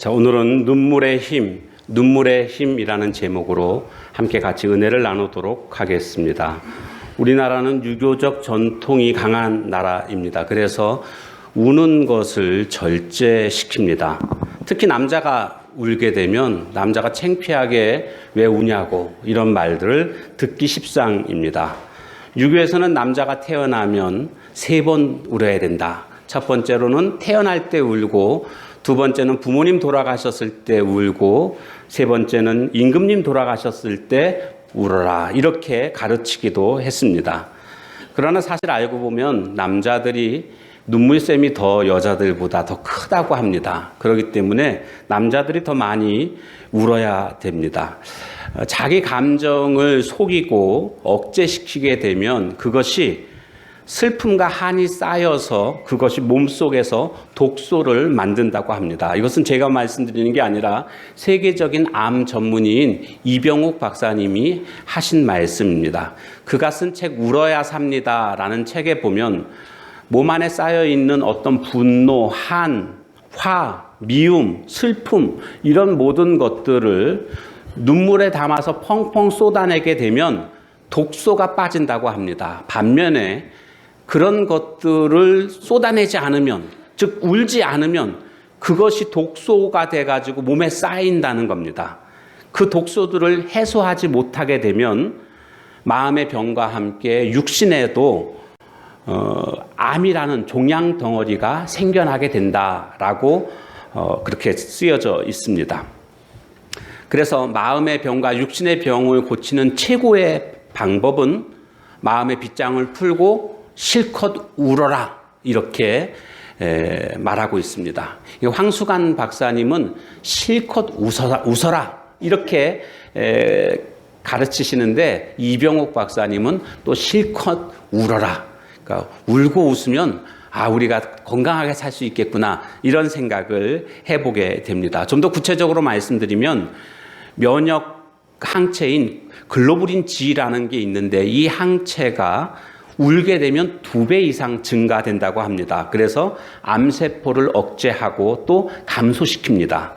자, 오늘은 눈물의 힘이라는 제목으로 함께 같이 은혜를 나누도록 하겠습니다. 우리나라는 유교적 전통이 강한 나라입니다. 그래서 우는 것을 절제시킵니다. 특히 남자가 울게 되면 남자가 창피하게 왜 우냐고 이런 말들을 듣기 십상입니다. 유교에서는 남자가 태어나면 3번 울어야 된다. 첫 번째로는 태어날 때 울고, 두 번째는 부모님 돌아가셨을 때 울고, 세 번째는 임금님 돌아가셨을 때 울어라, 이렇게 가르치기도 했습니다. 그러나 사실 알고 보면 남자들이 눈물샘이 더 여자들보다 더 크다고 합니다. 그렇기 때문에 남자들이 더 많이 울어야 됩니다. 자기 감정을 속이고 억제시키게 되면 그것이 슬픔과 한이 쌓여서 그것이 몸속에서 독소를 만든다고 합니다. 이것은 제가 말씀드리는 게 아니라 세계적인 암 전문의인 이병욱 박사님이 하신 말씀입니다. 그가 쓴 책 울어야 삽니다라는 책에 보면 몸 안에 쌓여있는 어떤 분노, 한, 화, 미움, 슬픔, 이런 모든 것들을 눈물에 담아서 펑펑 쏟아내게 되면 독소가 빠진다고 합니다. 반면에 그런 것들을 쏟아내지 않으면, 즉 울지 않으면 그것이 독소가 돼가지고 몸에 쌓인다는 겁니다. 그 독소들을 해소하지 못하게 되면 마음의 병과 함께 육신에도 암이라는 종양 덩어리가 생겨나게 된다라고 그렇게 쓰여져 있습니다. 그래서 마음의 병과 육신의 병을 고치는 최고의 방법은 마음의 빗장을 풀고 실컷 울어라, 이렇게 말하고 있습니다. 황수관 박사님은 실컷 웃어라 이렇게 가르치시는데, 이병욱 박사님은 또 실컷 울어라, 그러니까 울고 웃으면 우리가 건강하게 살 수 있겠구나, 이런 생각을 해보게 됩니다. 좀 더 구체적으로 말씀드리면 면역 항체인 글로불린 G라는 게 있는데, 이 항체가 울게 되면 2배 이상 증가된다고 합니다. 그래서 암세포를 억제하고 또 감소시킵니다.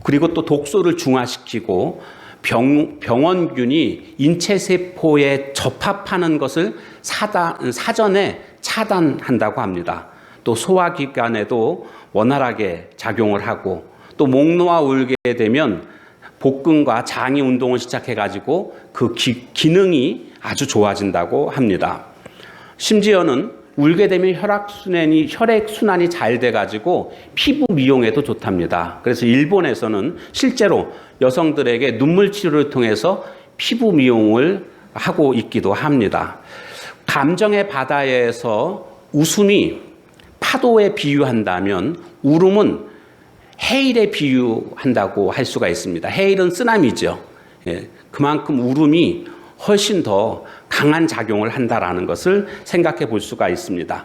그리고 또 독소를 중화시키고 병원균이 인체세포에 접합하는 것을 사전에 차단한다고 합니다. 또 소화기관에도 원활하게 작용을 하고, 또 목 놓아 울게 되면 복근과 장이 운동을 시작해가지고 그 기능이 아주 좋아진다고 합니다. 심지어는 울게 되면 혈액순환이 잘 돼가지고 피부 미용에도 좋답니다. 그래서 일본에서는 실제로 여성들에게 눈물 치료를 통해서 피부 미용을 하고 있기도 합니다. 감정의 바다에서 웃음이 파도에 비유한다면 울음은 해일에 비유한다고 할 수가 있습니다. 해일은 쓰나미죠. 그만큼 울음이 훨씬 더 강한 작용을 한다라는 것을 생각해 볼 수가 있습니다.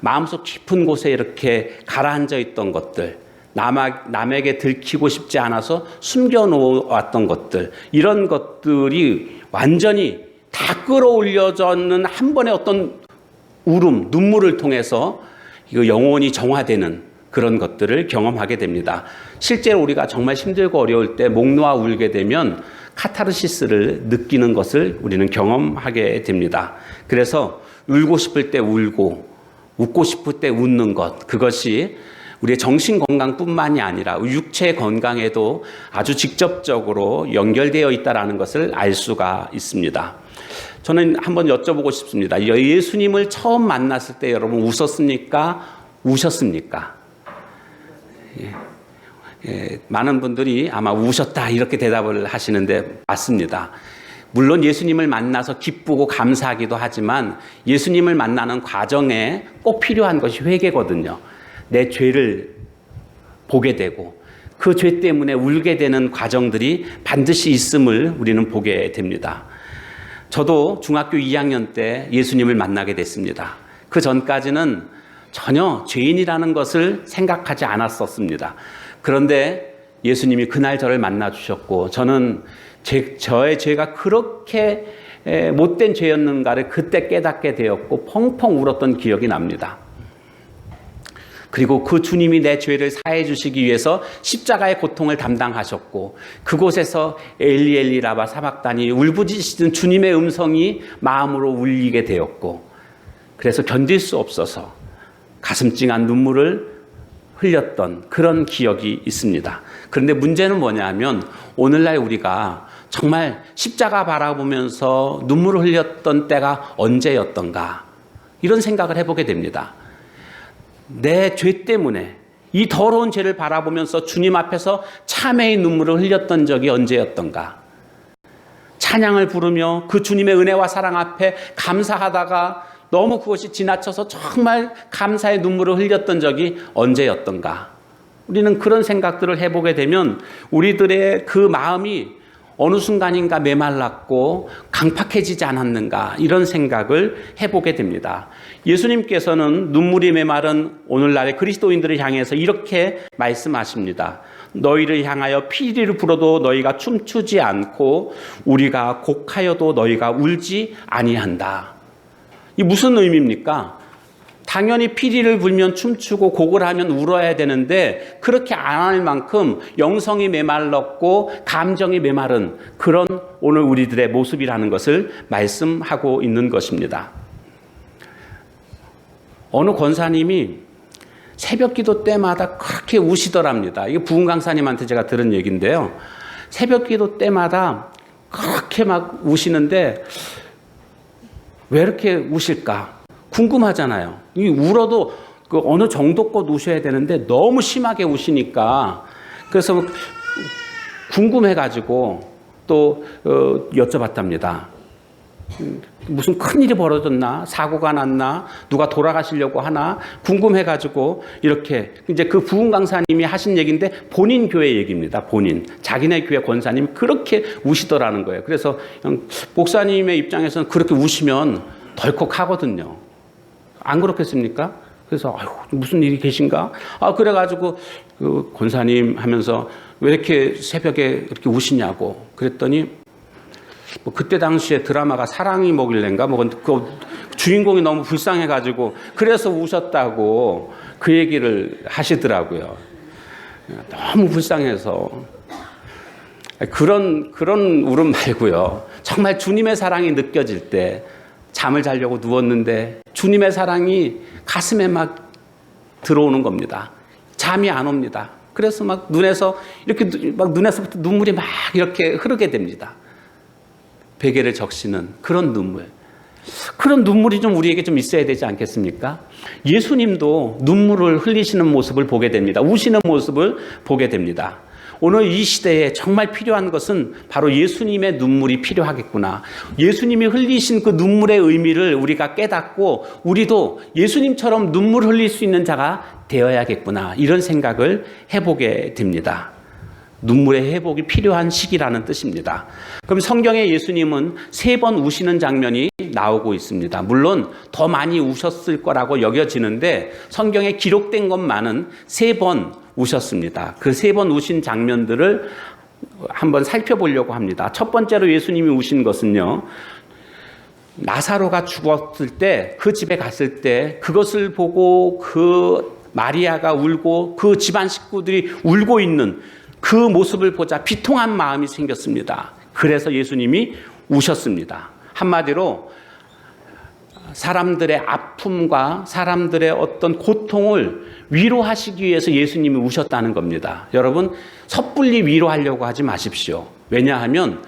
마음속 깊은 곳에 이렇게 가라앉아 있던 것들, 남에게 들키고 싶지 않아서 숨겨놓았던 것들, 이런 것들이 완전히 다 끌어올려져는 한 번의 어떤 울음, 눈물을 통해서 영혼이 정화되는 그런 것들을 경험하게 됩니다. 실제로 우리가 정말 힘들고 어려울 때 목 놓아 울게 되면 카타르시스를 느끼는 것을 우리는 경험하게 됩니다. 그래서 울고 싶을 때 울고, 웃고 싶을 때 웃는 것, 그것이 우리의 정신 건강뿐만이 아니라 육체 건강에도 아주 직접적으로 연결되어 있다는 것을 알 수가 있습니다. 저는 한번 여쭤보고 싶습니다. 예수님을 처음 만났을 때 여러분 웃었습니까? 우셨습니까? 많은 분들이 아마 우셨다 이렇게 대답을 하시는데 맞습니다. 물론 예수님을 만나서 기쁘고 감사하기도 하지만 예수님을 만나는 과정에 꼭 필요한 것이 회개거든요. 내 죄를 보게 되고 그 죄 때문에 울게 되는 과정들이 반드시 있음을 우리는 보게 됩니다. 저도 중학교 2학년 때 예수님을 만나게 됐습니다. 그 전까지는 전혀 죄인이라는 것을 생각하지 않았었습니다. 그런데 예수님이 그날 저를 만나 주셨고, 저는 저의 죄가 그렇게 못된 죄였는가를 그때 깨닫게 되었고 펑펑 울었던 기억이 납니다. 그리고 그 주님이 내 죄를 사해 주시기 위해서 십자가의 고통을 담당하셨고, 그곳에서 엘리 엘리 라마 사박다니 울부짖으시는 주님의 음성이 마음으로 울리게 되었고, 그래서 견딜 수 없어서 가슴 찡한 눈물을 흘렸던 그런 기억이 있습니다. 그런데 문제는 뭐냐면 오늘날 우리가 정말 십자가 바라보면서 눈물을 흘렸던 때가 언제였던가, 이런 생각을 해보게 됩니다. 내 죄 때문에 이 더러운 죄를 바라보면서 주님 앞에서 참회의 눈물을 흘렸던 적이 언제였던가. 찬양을 부르며 그 주님의 은혜와 사랑 앞에 감사하다가 너무 그것이 지나쳐서 정말 감사의 눈물을 흘렸던 적이 언제였던가. 우리는 그런 생각들을 해보게 되면 우리들의 그 마음이 어느 순간인가 메말랐고 강팍해지지 않았는가, 이런 생각을 해보게 됩니다. 예수님께서는 눈물이 메마른 오늘날의 그리스도인들을 향해서 이렇게 말씀하십니다. 너희를 향하여 피리를 불어도 너희가 춤추지 않고 우리가 곡하여도 너희가 울지 아니한다. 이 무슨 의미입니까? 당연히 피리를 불면 춤추고 곡을 하면 울어야 되는데 그렇게 안 할 만큼 영성이 메말랐고 감정이 메마른 그런 오늘 우리들의 모습이라는 것을 말씀하고 있는 것입니다. 어느 권사님이 새벽 기도 때마다 그렇게 우시더랍니다. 이게 부흥 강사님한테 제가 들은 얘기인데요. 새벽 기도 때마다 그렇게 막 우시는데 왜 이렇게 우실까? 궁금하잖아요. 이 울어도 그 어느 정도껏 우셔야 되는데 너무 심하게 우시니까, 그래서 궁금해가지고 또 여쭤봤답니다. 무슨 큰일이 벌어졌나? 사고가 났나? 누가 돌아가시려고 하나? 궁금해가지고 이렇게, 이제 그 부흥 강사님이 하신 얘기인데 본인 교회 얘기입니다. 본인. 자기네 교회 권사님이 그렇게 우시더라는 거예요. 그래서 목사님의 입장에서는 그렇게 우시면 덜컥하거든요. 안 그렇겠습니까? 그래서 아유, 무슨 일이 계신가? 그래가지고 그 권사님 하면서 왜 이렇게 새벽에 이렇게 우시냐고 그랬더니 뭐 그때 당시에 드라마가 사랑이 뭐길래인가 그 주인공이 너무 불쌍해가지고 그래서 우셨다고 그 얘기를 하시더라고요. 너무 불쌍해서. 그런 울음 말고요. 정말 주님의 사랑이 느껴질 때 잠을 자려고 누웠는데 주님의 사랑이 가슴에 막 들어오는 겁니다. 잠이 안 옵니다. 그래서 막 눈에서 이렇게 막 눈에서부터 눈물이 막 이렇게 흐르게 됩니다. 베개를 적시는 그런 눈물. 그런 눈물이 좀 우리에게 좀 있어야 되지 않겠습니까? 예수님도 눈물을 흘리시는 모습을 보게 됩니다. 우시는 모습을 보게 됩니다. 오늘 이 시대에 정말 필요한 것은 바로 예수님의 눈물이 필요하겠구나. 예수님이 흘리신 그 눈물의 의미를 우리가 깨닫고 우리도 예수님처럼 눈물 흘릴 수 있는 자가 되어야겠구나. 이런 생각을 해보게 됩니다. 눈물의 회복이 필요한 시기라는 뜻입니다. 그럼 성경에 예수님은 3번 우시는 장면이 나오고 있습니다. 물론 더 많이 우셨을 거라고 여겨지는데 성경에 기록된 것만은 3번 우셨습니다. 그 3번 우신 장면들을 한번 살펴보려고 합니다. 첫 번째로 예수님이 우신 것은요, 나사로가 죽었을 때 그 집에 갔을 때 그것을 보고 그 마리아가 울고 그 집안 식구들이 울고 있는 그 모습을 보자 비통한 마음이 생겼습니다. 그래서 예수님이 우셨습니다. 한마디로 사람들의 아픔과 사람들의 어떤 고통을 위로하시기 위해서 예수님이 우셨다는 겁니다. 여러분, 섣불리 위로하려고 하지 마십시오. 왜냐하면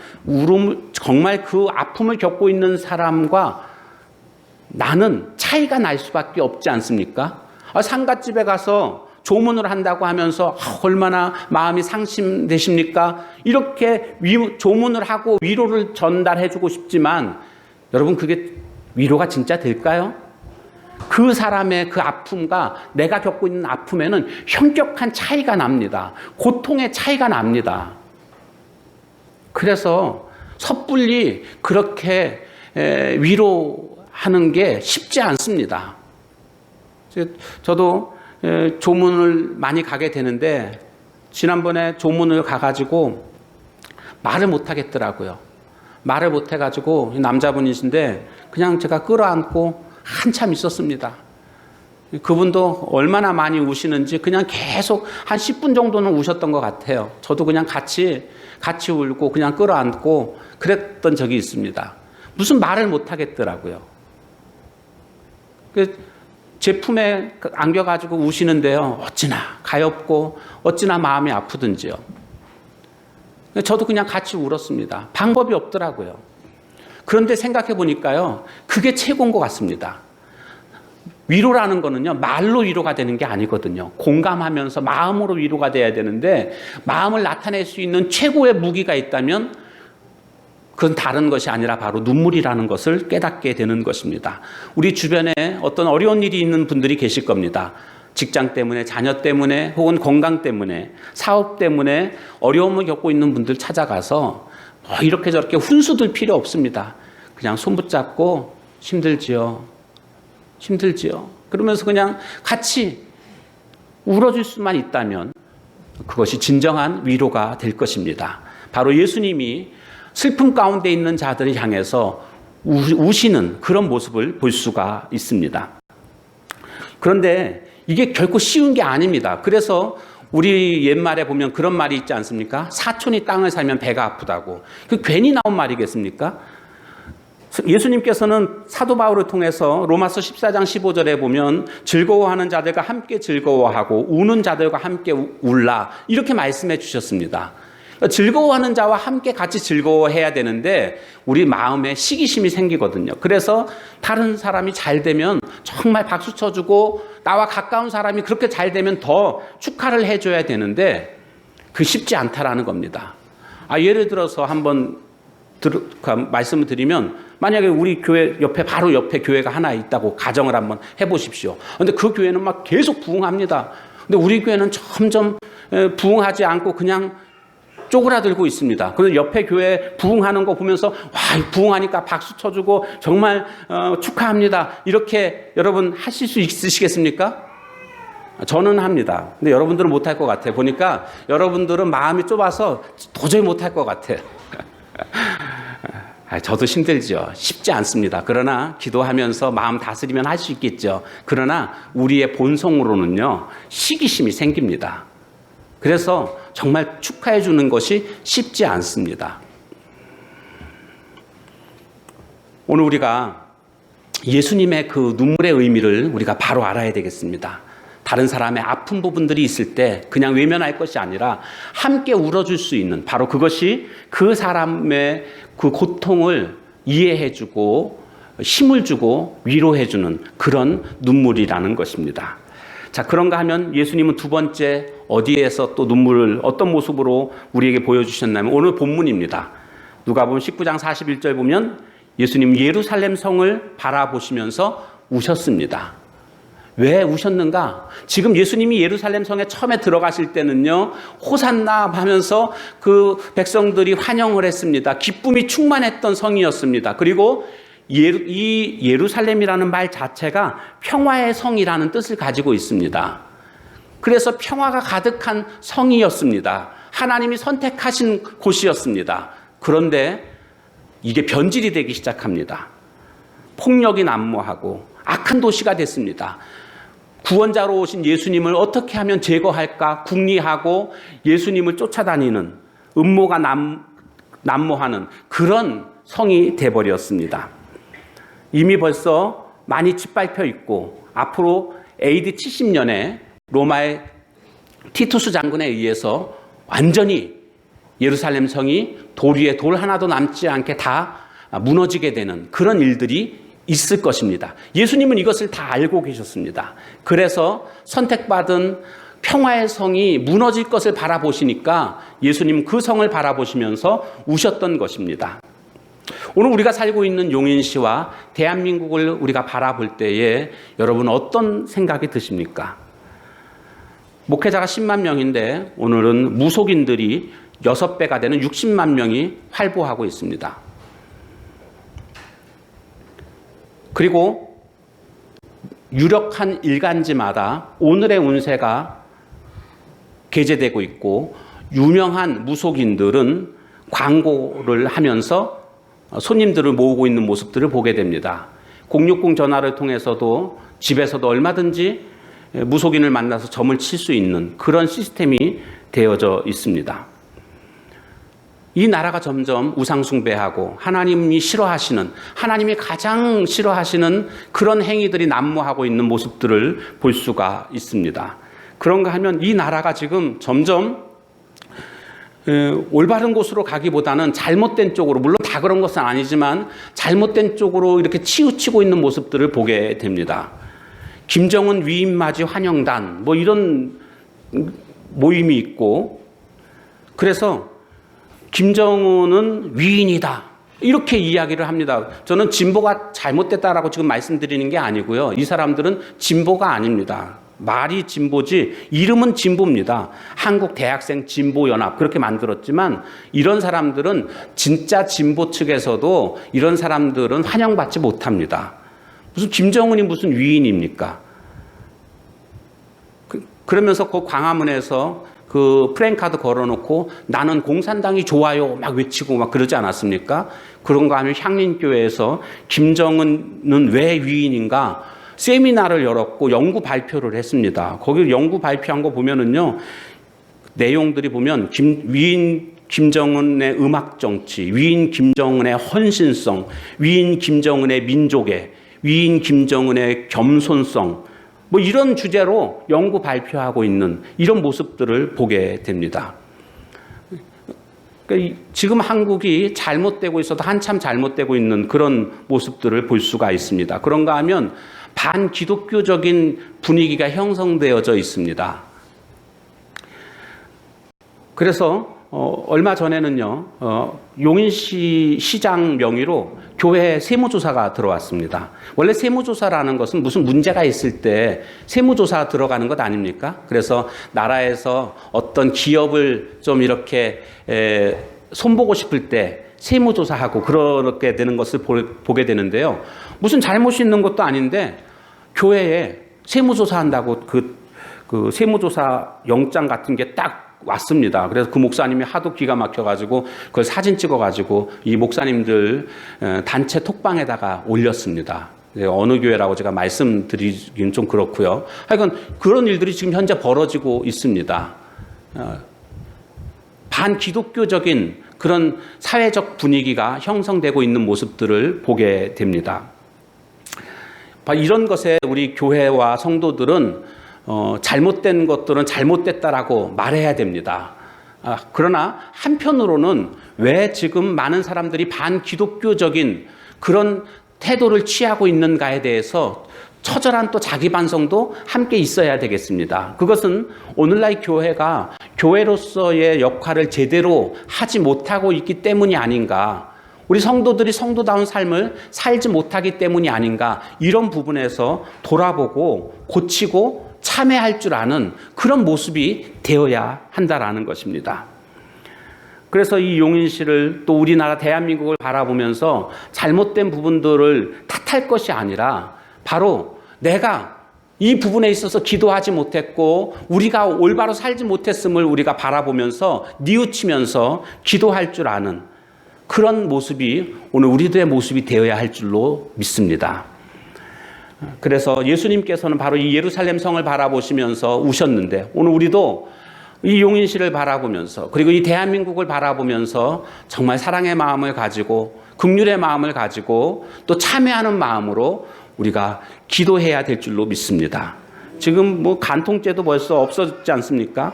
정말 그 아픔을 겪고 있는 사람과 나는 차이가 날 수밖에 없지 않습니까? 상갓집에 가서 조문을 한다고 하면서 얼마나 마음이 상심되십니까? 이렇게 조문을 하고 위로를 전달해주고 싶지만 여러분, 그게 위로가 진짜 될까요? 그 사람의 그 아픔과 내가 겪고 있는 아픔에는 현격한 차이가 납니다. 고통의 차이가 납니다. 그래서 섣불리 그렇게 위로하는 게 쉽지 않습니다. 저도 조문을 많이 가게 되는데 지난번에 조문을 가가지고 말을 못하겠더라고요. 말을 못해가지고 남자분이신데 그냥 제가 끌어안고 한참 있었습니다. 그분도 얼마나 많이 우시는지 그냥 계속 한 10분 정도는 우셨던 것 같아요. 저도 그냥 같이 울고 그냥 끌어안고 그랬던 적이 있습니다. 무슨 말을 못 하겠더라고요. 제 품에 안겨가지고 우시는데요. 어찌나 가엾고 어찌나 마음이 아프든지요. 저도 그냥 같이 울었습니다. 방법이 없더라고요. 그런데 생각해 보니까요. 그게 최고인 것 같습니다. 위로라는 거는요. 말로 위로가 되는 게 아니거든요. 공감하면서 마음으로 위로가 돼야 되는데 마음을 나타낼 수 있는 최고의 무기가 있다면 그건 다른 것이 아니라 바로 눈물이라는 것을 깨닫게 되는 것입니다. 우리 주변에 어떤 어려운 일이 있는 분들이 계실 겁니다. 직장 때문에, 자녀 때문에, 혹은 건강 때문에, 사업 때문에 어려움을 겪고 있는 분들 찾아가서 이렇게 저렇게 훈수들 필요 없습니다. 그냥 손 붙잡고 힘들지요. 그러면서 그냥 같이 울어줄 수만 있다면 그것이 진정한 위로가 될 것입니다. 바로 예수님이 슬픔 가운데 있는 자들을 향해서 우시는 그런 모습을 볼 수가 있습니다. 그런데 이게 결코 쉬운 게 아닙니다. 그래서 우리 옛말에 보면 그런 말이 있지 않습니까? 사촌이 땅을 살면 배가 아프다고. 그 괜히 나온 말이겠습니까? 예수님께서는 사도 바울을 통해서 로마서 14장 15절에 보면 즐거워하는 자들과 함께 즐거워하고 우는 자들과 함께 울라 이렇게 말씀해 주셨습니다. 즐거워하는 자와 함께 같이 즐거워해야 되는데 우리 마음에 시기심이 생기거든요. 그래서 다른 사람이 잘 되면 정말 박수 쳐주고 나와 가까운 사람이 그렇게 잘 되면 더 축하를 해줘야 되는데 그 쉽지 않다라는 겁니다. 예를 들어서 한번 말씀을 드리면 만약에 우리 교회 옆에 바로 옆에 교회가 하나 있다고 가정을 한번 해보십시오. 그런데 그 교회는 막 계속 부흥합니다. 근데 우리 교회는 점점 부흥하지 않고 그냥 쪼그라들고 있습니다. 그래서 옆에 교회 부흥하는 거 보면서 부흥하니까 박수 쳐주고 정말 축하합니다. 이렇게 여러분 하실 수 있으시겠습니까? 저는 합니다. 근데 여러분들은 못할 것 같아요. 보니까 여러분들은 마음이 좁아서 도저히 못할 것 같아요. 저도 힘들죠. 쉽지 않습니다. 그러나 기도하면서 마음 다스리면 할 수 있겠죠. 그러나 우리의 본성으로는요, 시기심이 생깁니다. 그래서 정말 축하해 주는 것이 쉽지 않습니다. 오늘 우리가 예수님의 그 눈물의 의미를 우리가 바로 알아야 되겠습니다. 다른 사람의 아픈 부분들이 있을 때 그냥 외면할 것이 아니라 함께 울어줄 수 있는 바로 그것이 그 사람의 그 고통을 이해해주고 힘을 주고 위로해주는 그런 눈물이라는 것입니다. 자, 그런가 하면 예수님은 두 번째 어디에서 또 눈물을 어떤 모습으로 우리에게 보여주셨냐면 오늘 본문입니다. 누가복음 19장 41절 보면 예수님 예루살렘 성을 바라보시면서 우셨습니다. 왜 우셨는가? 지금 예수님이 예루살렘 성에 처음에 들어가실 때는요, 호산나 하면서 그 백성들이 환영을 했습니다. 기쁨이 충만했던 성이었습니다. 그리고 이 예루살렘이라는 말 자체가 평화의 성이라는 뜻을 가지고 있습니다. 그래서 평화가 가득한 성이었습니다. 하나님이 선택하신 곳이었습니다. 그런데 이게 변질이 되기 시작합니다. 폭력이 난무하고 악한 도시가 됐습니다. 구원자로 오신 예수님을 어떻게 하면 제거할까 궁리하고 예수님을 쫓아다니는 음모가 난무하는 그런 성이 돼버렸습니다. 이미 벌써 많이 짓밟혀 있고 앞으로 AD 70년에 로마의 티투스 장군에 의해서 완전히 예루살렘 성이 돌 위에 돌 하나도 남지 않게 다 무너지게 되는 그런 일들이 있을 것입니다. 예수님은 이것을 다 알고 계셨습니다. 그래서 선택받은 평화의 성이 무너질 것을 바라보시니까 예수님은 그 성을 바라보시면서 우셨던 것입니다. 오늘 우리가 살고 있는 용인시와 대한민국을 우리가 바라볼 때에 여러분 어떤 생각이 드십니까? 목회자가 10만 명인데 오늘은 무속인들이 6배가 되는 60만 명이 활보하고 있습니다. 그리고 유력한 일간지마다 오늘의 운세가 게재되고 있고 유명한 무속인들은 광고를 하면서 손님들을 모으고 있는 모습들을 보게 됩니다. 060 전화를 통해서도 집에서도 얼마든지 무속인을 만나서 점을 칠 수 있는 그런 시스템이 되어져 있습니다. 이 나라가 점점 우상숭배하고 하나님이 싫어하시는, 하나님이 가장 싫어하시는 그런 행위들이 난무하고 있는 모습들을 볼 수가 있습니다. 그런가 하면 이 나라가 지금 점점 올바른 곳으로 가기보다는 잘못된 쪽으로, 물론 다 그런 것은 아니지만 잘못된 쪽으로 이렇게 치우치고 있는 모습들을 보게 됩니다. 김정은 위임맞이 환영단 뭐 이런 모임이 있고, 그래서 김정은은 위인이다 이렇게 이야기를 합니다. 저는 진보가 잘못됐다라고 지금 말씀드리는 게 아니고요. 이 사람들은 진보가 아닙니다. 말이 진보지 이름은 진보입니다. 한국 대학생 진보연합 그렇게 만들었지만 이런 사람들은 진짜 진보 측에서도 이런 사람들은 환영받지 못합니다. 무슨 김정은이 무슨 위인입니까? 그러면서 그 광화문에서 그 프랭카드 걸어놓고 나는 공산당이 좋아요 막 외치고 막 그러지 않았습니까? 그런가 하면 향린교회에서 김정은은 왜 위인인가 세미나를 열었고 연구 발표를 했습니다. 거기 연구 발표한 거 보면은요, 내용들이 보면 위인 김정은의 음악 정치, 위인 김정은의 헌신성, 위인 김정은의 민족애, 위인 김정은의 겸손성, 뭐 이런 주제로 연구 발표하고 있는 이런 모습들을 보게 됩니다. 그러니까 지금 한국이 잘못되고 있어도 한참 잘못되고 있는 그런 모습들을 볼 수가 있습니다. 그런가 하면 반기독교적인 분위기가 형성되어져 있습니다. 그래서 얼마 전에는요, 용인시 시장 명의로 교회 세무조사가 들어왔습니다. 원래 세무조사라는 것은 무슨 문제가 있을 때 세무조사 들어가는 것 아닙니까? 그래서 나라에서 어떤 기업을 좀 이렇게 손보고 싶을 때 세무조사하고 그렇게 되는 것을 보게 되는데요. 무슨 잘못이 있는 것도 아닌데 교회에 세무조사한다고 그 세무조사 영장 같은 게 딱 왔습니다. 그래서 그 목사님이 하도 기가 막혀가지고 그걸 사진 찍어가지고 이 목사님들 단체 톡방에다가 올렸습니다. 어느 교회라고 제가 말씀드리긴 좀 그렇고요. 하여간 그런 일들이 지금 현재 벌어지고 있습니다. 반기독교적인 그런 사회적 분위기가 형성되고 있는 모습들을 보게 됩니다. 이런 것에 우리 교회와 성도들은 잘못된 것들은 잘못됐다라고 말해야 됩니다. 그러나 한편으로는 왜 지금 많은 사람들이 반기독교적인 그런 태도를 취하고 있는가에 대해서 처절한 또 자기 반성도 함께 있어야 되겠습니다. 그것은 오늘날 교회가 교회로서의 역할을 제대로 하지 못하고 있기 때문이 아닌가, 우리 성도들이 성도다운 삶을 살지 못하기 때문이 아닌가, 이런 부분에서 돌아보고 고치고 참회할 줄 아는 그런 모습이 되어야 한다라는 것입니다. 그래서 이 용인시를 또 우리나라 대한민국을 바라보면서 잘못된 부분들을 탓할 것이 아니라 바로 내가 이 부분에 있어서 기도하지 못했고 우리가 올바로 살지 못했음을 우리가 바라보면서 뉘우치면서 기도할 줄 아는 그런 모습이 오늘 우리들의 모습이 되어야 할 줄로 믿습니다. 그래서 예수님께서는 바로 이 예루살렘 성을 바라보시면서 우셨는데 오늘 우리도 이 용인시를 바라보면서 그리고 이 대한민국을 바라보면서 정말 사랑의 마음을 가지고 긍휼의 마음을 가지고 또 참회하는 마음으로 우리가 기도해야 될 줄로 믿습니다. 지금 뭐 간통죄도 벌써 없어졌지 않습니까?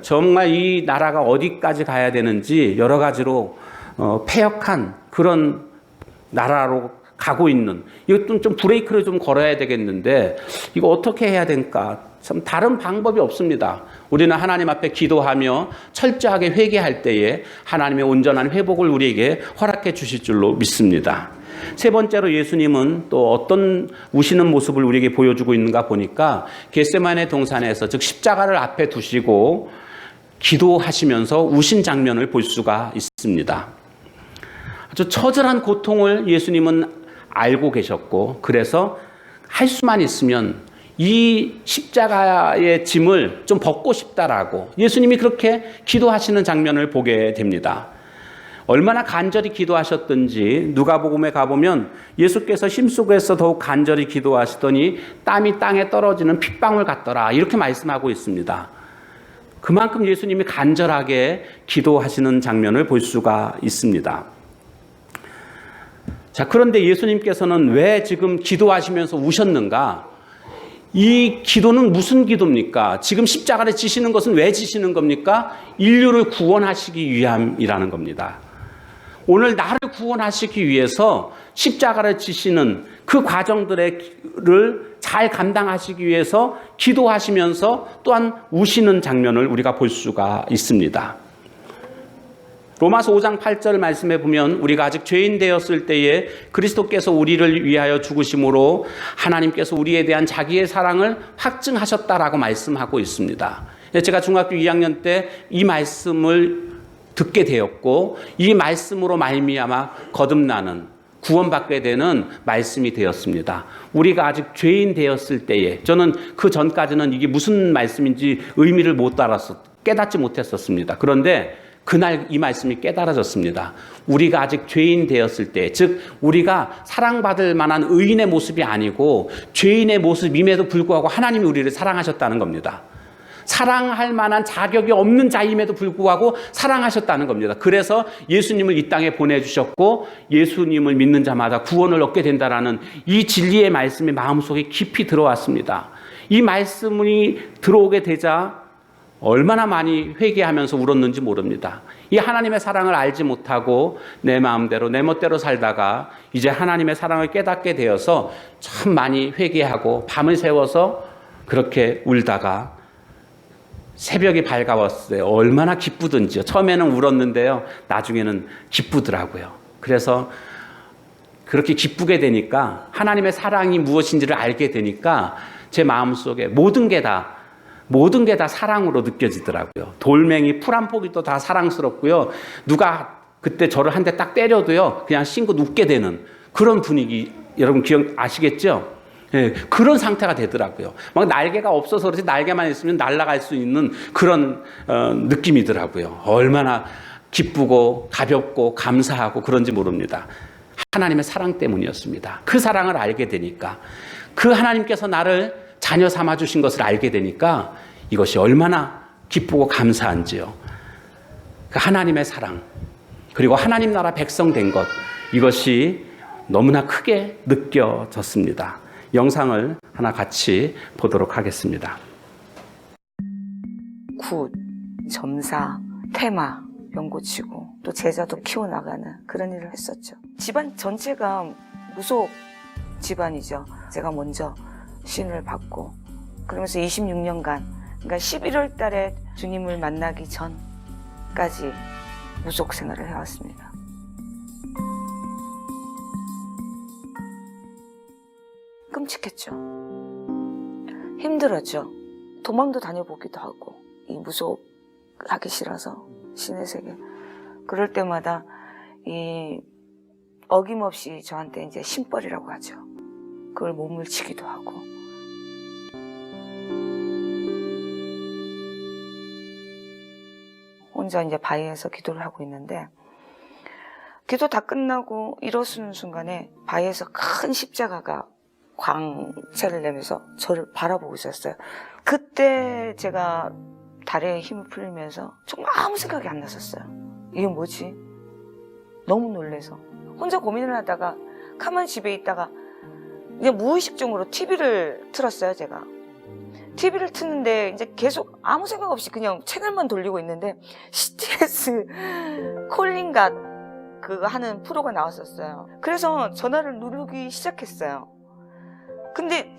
정말 이 나라가 어디까지 가야 되는지 여러 가지로 패역한 그런 나라로 가고 있는, 이것도 좀 브레이크를 좀 걸어야 되겠는데 이거 어떻게 해야 될까? 참 다른 방법이 없습니다. 우리는 하나님 앞에 기도하며 철저하게 회개할 때에 하나님의 온전한 회복을 우리에게 허락해 주실 줄로 믿습니다. 세 번째로 예수님은 또 어떤 우시는 모습을 우리에게 보여주고 있는가 보니까 겟세마네 동산에서, 즉 십자가를 앞에 두시고 기도하시면서 우신 장면을 볼 수가 있습니다. 아주 처절한 고통을 예수님은 알고 계셨고, 그래서 할 수만 있으면 이 십자가의 짐을 좀 벗고 싶다라고 예수님이 그렇게 기도하시는 장면을 보게 됩니다. 얼마나 간절히 기도하셨던지 누가복음에 가보면 예수께서 심속에서 더욱 간절히 기도하시더니 땀이 땅에 떨어지는 핏방울 같더라 이렇게 말씀하고 있습니다. 그만큼 예수님이 간절하게 기도하시는 장면을 볼 수가 있습니다. 자, 그런데 예수님께서는 왜 지금 기도하시면서 우셨는가? 이 기도는 무슨 기도입니까? 지금 십자가를 지시는 것은 왜 지시는 겁니까? 인류를 구원하시기 위함이라는 겁니다. 오늘 나를 구원하시기 위해서 십자가를 지시는 그 과정들을 잘 감당하시기 위해서 기도하시면서 또한 우시는 장면을 우리가 볼 수가 있습니다. 로마서 5장 8절 말씀에 보면 우리가 아직 죄인 되었을 때에 그리스도께서 우리를 위하여 죽으심으로 하나님께서 우리에 대한 자기의 사랑을 확증하셨다라고 말씀하고 있습니다. 제가 중학교 2학년 때 이 말씀을 듣게 되었고 이 말씀으로 말미암아 거듭나는 구원받게 되는 말씀이 되었습니다. 우리가 아직 죄인 되었을 때에 저는 그 전까지는 이게 무슨 말씀인지 의미를 못 알았어 깨닫지 못했었습니다. 그런데 그날 이 말씀이 깨달아졌습니다. 우리가 아직 죄인 되었을 때, 즉 우리가 사랑받을 만한 의인의 모습이 아니고 죄인의 모습임에도 불구하고 하나님이 우리를 사랑하셨다는 겁니다. 사랑할 만한 자격이 없는 자임에도 불구하고 사랑하셨다는 겁니다. 그래서 예수님을 이 땅에 보내주셨고 예수님을 믿는 자마다 구원을 얻게 된다라는 이 진리의 말씀이 마음속에 깊이 들어왔습니다. 이 말씀이 들어오게 되자 얼마나 많이 회개하면서 울었는지 모릅니다. 이 하나님의 사랑을 알지 못하고 내 마음대로 내 멋대로 살다가 이제 하나님의 사랑을 깨닫게 되어서 참 많이 회개하고 밤을 새워서 그렇게 울다가 새벽이 밝아왔을 때 얼마나 기쁘든지요. 처음에는 울었는데요. 나중에는 기쁘더라고요. 그래서 그렇게 기쁘게 되니까 하나님의 사랑이 무엇인지를 알게 되니까 제 마음속에 모든 게 다 사랑으로 느껴지더라고요. 돌멩이 풀 한 포기도 다 사랑스럽고요. 누가 그때 저를 한 대 딱 때려도요. 그냥 싱긋 웃게 되는 그런 분위기 여러분 기억 아시겠죠? 예, 그런 상태가 되더라고요. 막 날개가 없어서 그렇지 날개만 있으면 날아갈 수 있는 그런 느낌이더라고요. 얼마나 기쁘고 가볍고 감사하고 그런지 모릅니다. 하나님의 사랑 때문이었습니다. 그 사랑을 알게 되니까 그 하나님께서 나를 자녀 삼아 주신 것을 알게 되니까 이것이 얼마나 기쁘고 감사한지요. 그 하나님의 사랑 그리고 하나님 나라 백성 된 것 이것이 너무나 크게 느껴졌습니다. 영상을 하나 같이 보도록 하겠습니다. 굿, 점사, 테마, 연고치고 또 제자도 키워나가는 그런 일을 했었죠. 집안 전체가 무속 집안이죠. 제가 먼저 신을 받고 그러면서 26년간 그러니까 11월 달에 주님을 만나기 전까지 무속 생활을 해왔습니다. 끔찍했죠. 힘들었죠. 도망도 다녀보기도 하고 이 무속 하기 싫어서 신의 세계 그럴 때마다 이 어김없이 저한테 이제 신벌이라고 하죠. 그걸 몸을 치기도 하고 혼자 이제 바위에서 기도를 하고 있는데 기도 다 끝나고 일어서는 순간에 바위에서 큰 십자가가 광채를 내면서 저를 바라보고 있었어요. 그때 제가 다리에 힘을 풀리면서 정말 아무 생각이 안 났었어요. 이게 뭐지? 너무 놀라서 혼자 고민을 하다가 가만히 집에 있다가 그냥 무의식적으로 TV를 틀었어요. 제가 TV를 트는데 이제 계속 아무 생각 없이 그냥 채널만 돌리고 있는데 CTS 콜링갓 그거 하는 프로가 나왔었어요. 그래서 전화를 누르기 시작했어요. 근데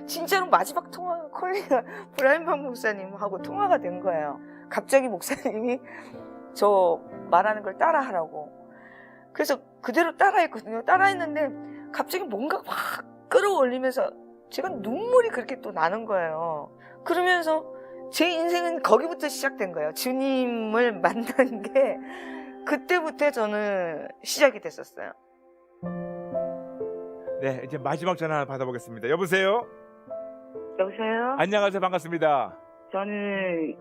진짜로 마지막 통화 콜링가 브라임방 목사님하고 통화가 된 거예요. 갑자기 목사님이 저 말하는 걸 따라하라고. 그래서 그대로 따라했거든요. 따라했는데 갑자기 뭔가 확 끌어올리면서 제가 눈물이 그렇게 또 나는 거예요. 그러면서 제 인생은 거기부터 시작된 거예요. 주님을 만난 게 그때부터 저는 시작이 됐었어요. 네, 이제 마지막 전화 받아보겠습니다. 여보세요? 여보세요? 안녕하세요. 반갑습니다. 저는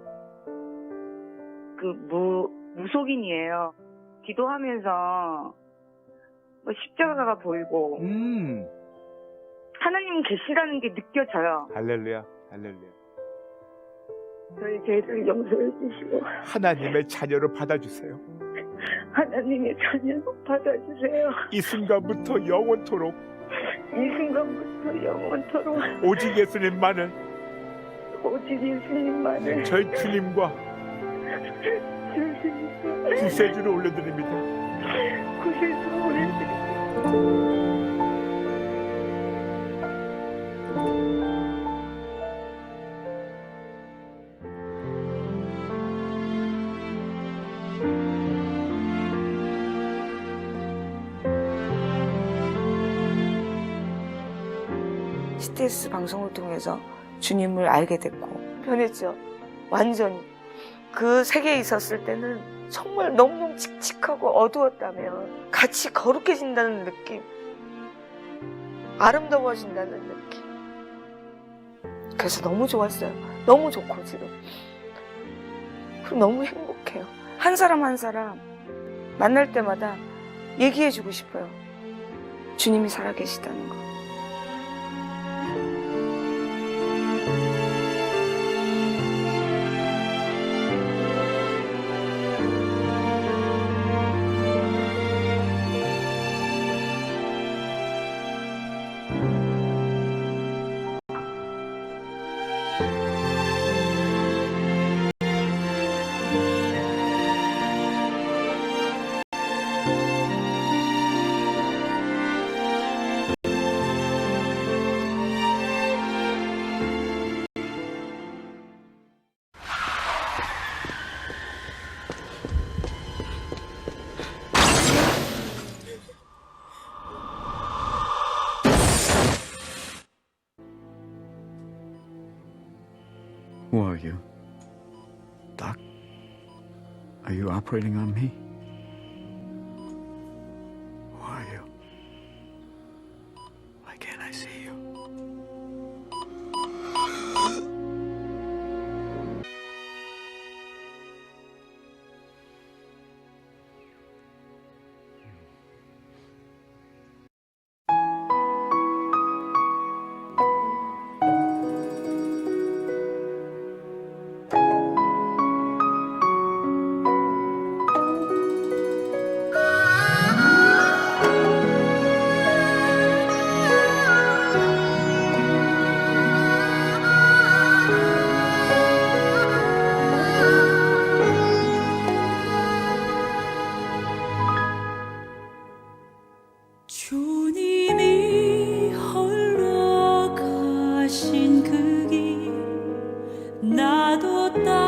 무속인이에요. 기도하면서 뭐 십자가가 보이고 하나님 계시다는 게 느껴져요. 할렐루야, 할렐루야. 저희 죄를 용서해 주시고 하나님의 자녀로 받아주세요. 하나님의 자녀로 받아주세요. 이 순간부터 영원토록 이 순간부터 영원토록 오직 예수님만을 오직 예수님만을 저희 주님과 주시니까 구세주를 올려드립니다. 구세주를 올려드립니다. CTS 방송을 통해서 주님을 알게 됐고 변했죠. 완전히. 그 세계에 있었을 때는 정말 너무너무 칙칙하고 어두웠다면 같이 거룩해진다는 느낌, 아름다워진다는 느낌. 그래서 너무 좋았어요. 너무 좋고 지금. 그리고 너무 행복해요. 한 사람 한 사람 만날 때마다 얘기해주고 싶어요. 주님이 살아계시다는 거. Who are you? Doc? Are you operating on me? Who are you? Why can't I see you? 주님이 홀로 가신 그 길 나도 따라가오.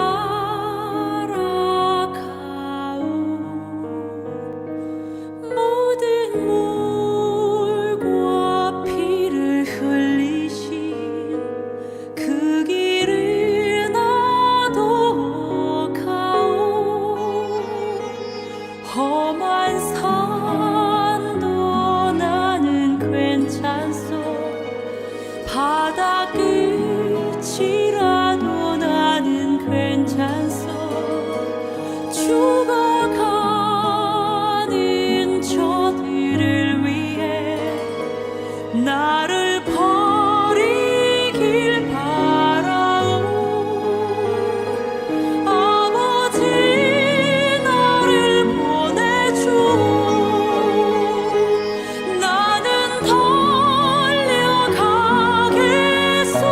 모든 물과 피를 흘리신 그 길을 나도 가오. 험한 산도 나는 괜찮소. 바다 끝이라도 나는 괜찮소. 죽어가는 저들을 위해 나를 버리길 바라오. 아버지 나를 보내주오. 나는 달려가겠소.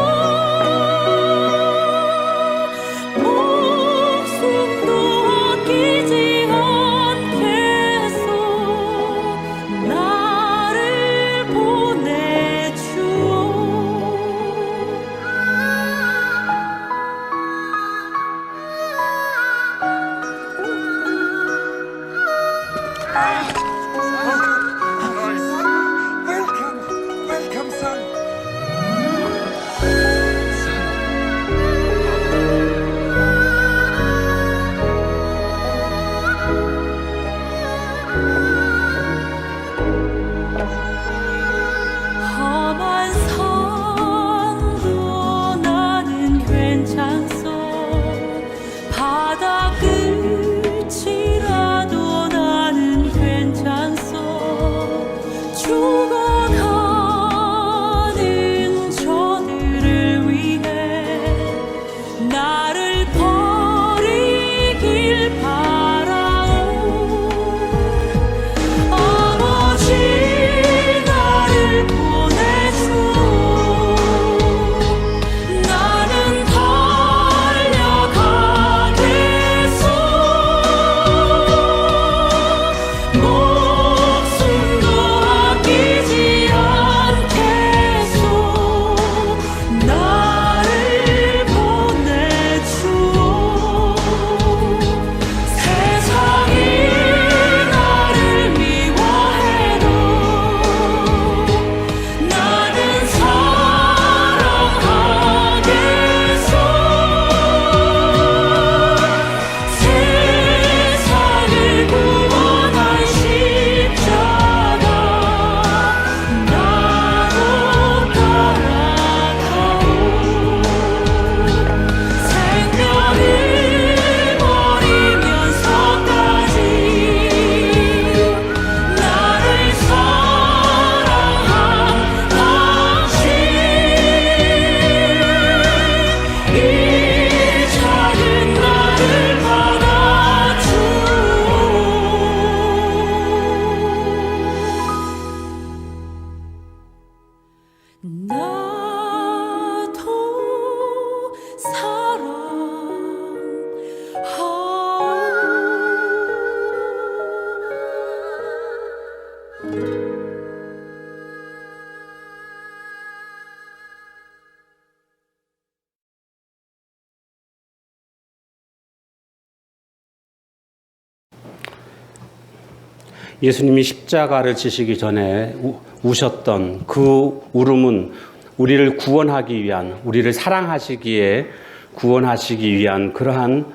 예수님이 십자가를 지시기 전에 우셨던 그 울음은 우리를 구원하기 위한, 우리를 사랑하시기에 구원하시기 위한 그러한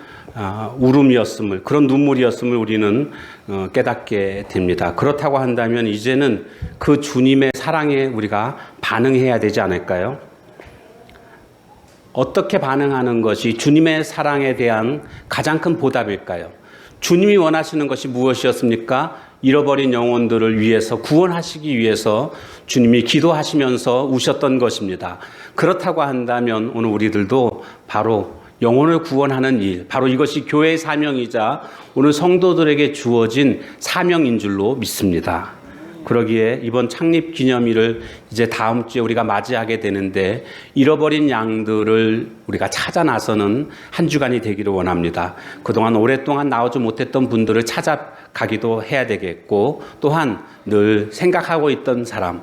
울음이었음을, 그런 눈물이었음을 우리는 깨닫게 됩니다. 그렇다고 한다면 이제는 그 주님의 사랑에 우리가 반응해야 되지 않을까요? 어떻게 반응하는 것이 주님의 사랑에 대한 가장 큰 보답일까요? 주님이 원하시는 것이 무엇이었습니까? 잃어버린 영혼들을 위해서, 구원하시기 위해서 주님이 기도하시면서 우셨던 것입니다. 그렇다고 한다면 오늘 우리들도 바로 영혼을 구원하는 일, 바로 이것이 교회의 사명이자 오늘 성도들에게 주어진 사명인 줄로 믿습니다. 그러기에 이번 창립 기념일을 이제 다음 주에 우리가 맞이하게 되는데 잃어버린 양들을 우리가 찾아 나서는 한 주간이 되기를 원합니다. 그동안 오랫동안 나오지 못했던 분들을 찾아가기도 해야 되겠고, 또한 늘 생각하고 있던 사람,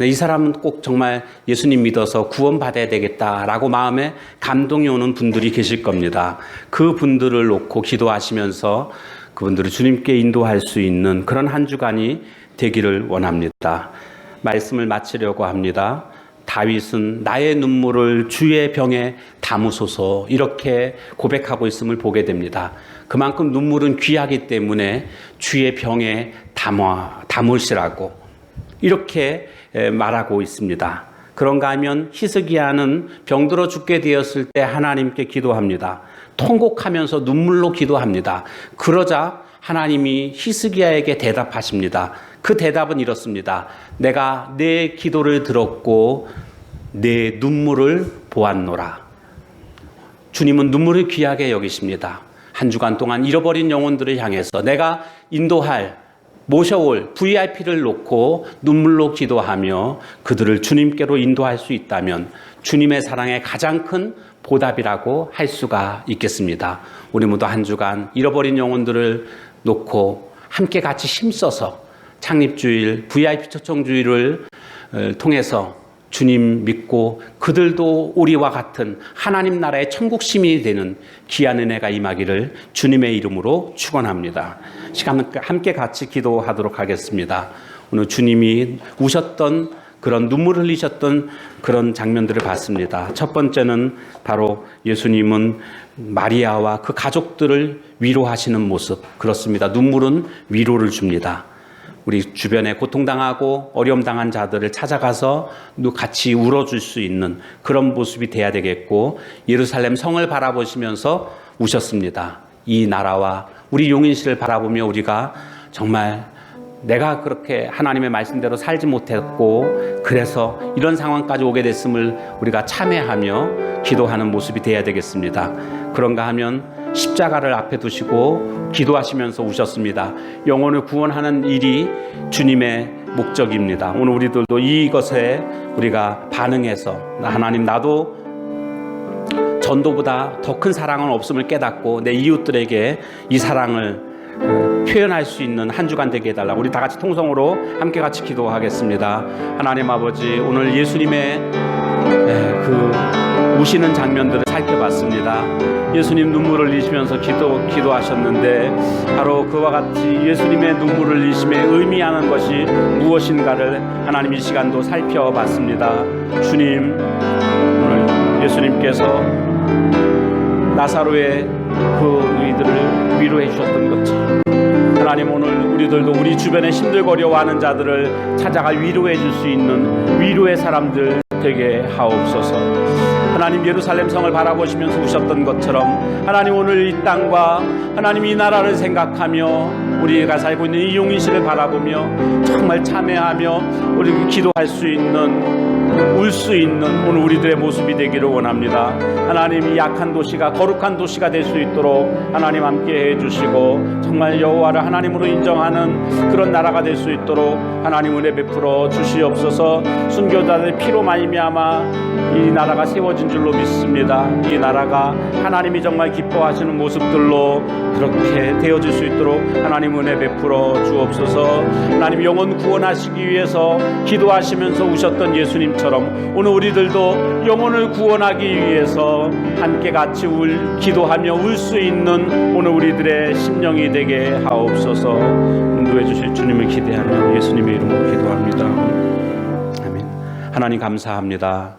이 사람은 꼭 정말 예수님 믿어서 구원받아야 되겠다라고 마음에 감동이 오는 분들이 계실 겁니다. 그 분들을 놓고 기도하시면서 그분들을 주님께 인도할 수 있는 그런 한 주간이 되기를 원합니다. 말씀을 마치려고 합니다. 다윗은 나의 눈물을 주의 병에 담으소서 이렇게 고백하고 있음을 보게 됩니다. 그만큼 눈물은 귀하기 때문에 주의 병에 담으시라고 이렇게 말하고 있습니다. 그런가 하면 히스기야는 병들어 죽게 되었을 때 하나님께 기도합니다. 통곡하면서 눈물로 기도합니다. 그러자 하나님이 히스기야에게 대답하십니다. 그 대답은 이렇습니다. 내가 내 기도를 들었고 내 눈물을 보았노라. 주님은 눈물을 귀하게 여기십니다. 한 주간 동안 잃어버린 영혼들을 향해서 내가 인도할, 모셔올 VIP를 놓고 눈물로 기도하며 그들을 주님께로 인도할 수 있다면 주님의 사랑의 가장 큰 보답이라고 할 수가 있겠습니다. 우리 모두 한 주간 잃어버린 영혼들을 놓고 함께 같이 힘써서 창립주일, VIP 초청주일을 통해서 주님 믿고 그들도 우리와 같은 하나님 나라의 천국 시민이 되는 귀한 은혜가 임하기를 주님의 이름으로 축원합니다. 시간 함께 같이 기도하도록 하겠습니다. 오늘 주님이 우셨던 그런 눈물을 흘리셨던 그런 장면들을 봤습니다. 첫 번째는 바로 예수님은 마리아와 그 가족들을 위로하시는 모습. 그렇습니다. 눈물은 위로를 줍니다. 우리 주변에 고통당하고 어려움당한 자들을 찾아가서 같이 울어줄 수 있는 그런 모습이 돼야 되겠고, 예루살렘 성을 바라보시면서 우셨습니다. 이 나라와 우리 용인시를 바라보며 우리가 정말 내가 그렇게 하나님의 말씀대로 살지 못했고 그래서 이런 상황까지 오게 됐음을 우리가 참회하며 기도하는 모습이 돼야 되겠습니다. 그런가 하면 십자가를 앞에 두시고 기도하시면서 우셨습니다. 영혼을 구원하는 일이 주님의 목적입니다. 오늘 우리들도 이것에 우리가 반응해서 하나님, 나도 전도보다 더 큰 사랑은 없음을 깨닫고 내 이웃들에게 이 사랑을 표현할 수 있는 한 주간 되게 해달라고 우리 다 같이 통성으로 함께 같이 기도하겠습니다. 하나님 아버지, 오늘 예수님의 그 우시는 장면들을 살펴봤습니다. 예수님 눈물을 흘리시면서 기도하셨는데 바로 그와 같이 예수님의 눈물을 흘리심에 의미하는 것이 무엇인가를 하나님 이 시간도 살펴봤습니다. 주님, 오늘 예수님께서 나사로의 그 의들을 위로해 주셨던 것처럼 하나님, 오늘 우리들도 우리 주변에 힘들고 어려워하는 자들을 찾아가 위로해 줄 수 있는 위로의 사람들 되게 하옵소서. 하나님, 예루살렘 성을 바라보시면서 우셨던 것처럼 하나님, 오늘 이 땅과 하나님 이 나라를 생각하며 우리가 살고 있는 이 용인시를 바라보며 정말 참회하며 우리 기도할 수 있는, 울 수 있는 오늘 우리들의 모습이 되기를 원합니다. 하나님, 이 약한 도시가 거룩한 도시가 될 수 있도록 하나님 함께 해주시고 정말 여호와를 하나님으로 인정하는 그런 나라가 될 수 있도록 하나님 은혜 베풀어 주시옵소서. 순교자들 피로 말미암아 이 나라가 세워진 줄로 믿습니다. 이 나라가 하나님이 정말 기뻐하시는 모습들로 그렇게 되어질 수 있도록 하나님 은혜 베풀어 주옵소서. 하나님 영혼 구원하시기 위해서 기도하시면서 우셨던 예수님처럼 오늘 우리들도 영혼을 구원하기 위해서 함께 같이 기도하며 울 수 있는 오늘 우리들의 심령이 되게 하옵소서. 인도해 주실 주님을 기대하며 예수님의 이름으로 기도합니다. 아멘. 하나님 감사합니다.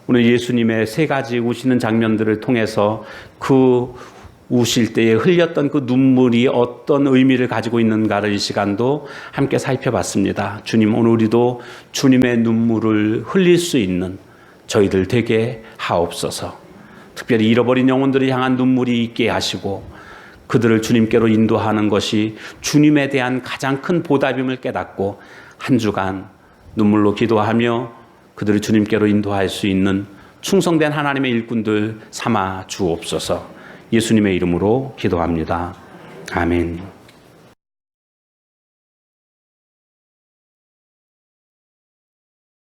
오늘 예수님의 세 가지 우시는 장면들을 통해서 그 우실 때에 흘렸던 그 눈물이 어떤 의미를 가지고 있는가를 이 시간도 함께 살펴봤습니다. 주님, 오늘 우리도 주님의 눈물을 흘릴 수 있는 저희들 되게 하옵소서. 특별히 잃어버린 영혼들을 향한 눈물이 있게 하시고 그들을 주님께로 인도하는 것이 주님에 대한 가장 큰 보답임을 깨닫고 한 주간 눈물로 기도하며 그들을 주님께로 인도할 수 있는 충성된 하나님의 일꾼들 삼아 주옵소서. 예수님의 이름으로 기도합니다. 아멘.